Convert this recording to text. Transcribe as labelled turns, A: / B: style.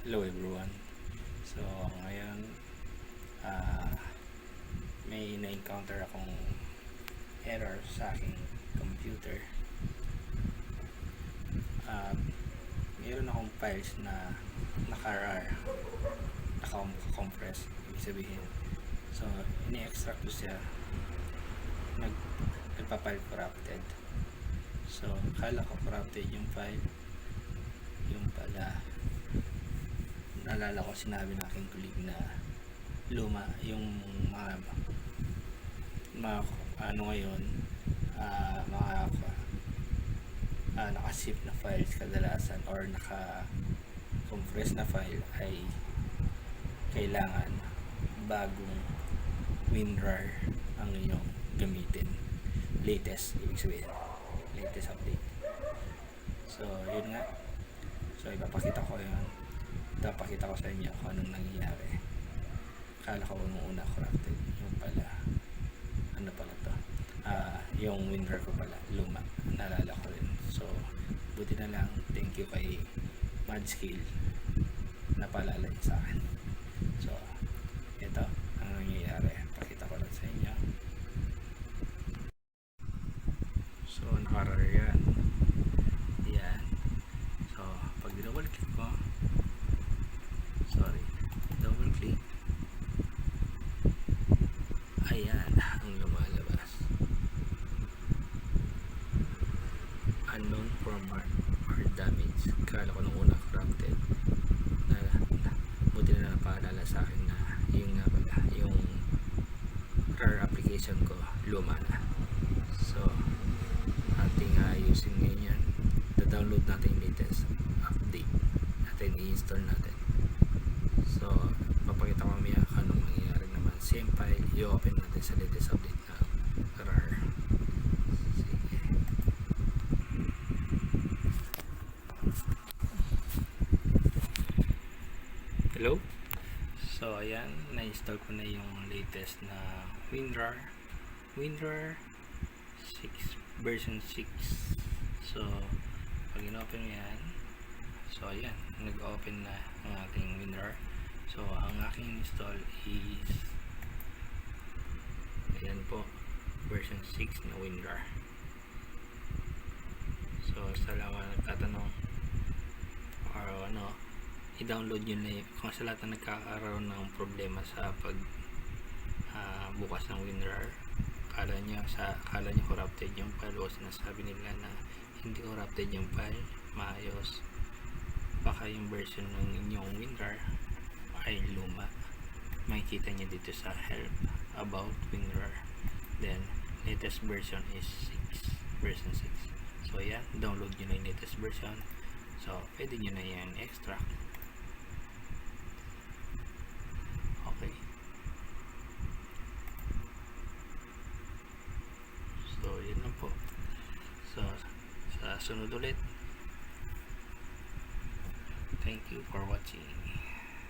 A: Hello everyone. So ngayon ah may na-encounter akong error sa aking computer. Mayroon akong files na naka-RAR, naka-compress, ibig sabihin. So ini-extract ko siya, nagpa-file corrupted. So akala ko corrupted yung file, yung pala naalala ko sinabi ng aking colleague na luma yung mga ano ngayon, mga naka-zip na files kadalasan or naka-compress na file ay kailangan bagong WinRAR ang inyong gamitin, latest, ibig sabihin latest update. So yun nga, so ipapakita ko sa inyo kung anong nangyayari. Akala ko nung una corrupted, yung pala ano pala to, yung WinRAR ko pala luma, naalala ko rin. So buti na lang, thank you kay Madscale na paalala niya sa akin. So ito ang nangyayari, pakita ko lang sa inyo. So naka-RAR yan. So pag double click ko, double click, ayan ang lumalabas, unknown format or damage. Kala ko nung una corrupted, buti na napaalala sa akin na yung nga pala yung RAR application ko luma na. So ating ayusin ngayon yan, download natin yung latest update natin, i-install natin. So papakita ko mamaya kung anong mangyayari naman. Same file, i-open natin sa latest update na RAR. Sige. Hello? So ayan, na-install ko na yung latest na WinRAR 6 version 6. So pag in-open mo yan, so ayan, nag-open na ang ating WinRAR. So ang aking install is ayan po, version 6 na WinRAR. So sa laman nagtatanong or ano, i-download nyo na yun kung sa lahat na nagkakaroon ng problema sa pag bukas ng WinRAR. Kala nyo corrupted yung file, o sinasabi nila na hindi corrupted yung file, maayos. Baka yung version ng inyong WinRAR ay luma. Makikita nyo dito sa help about WinRAR. Then latest version is version 6. So yan, download nyo na yung latest version. So pwede nyo na yan extract. Okay. So yun lang po. So sa sunod ulit, thank you for watching.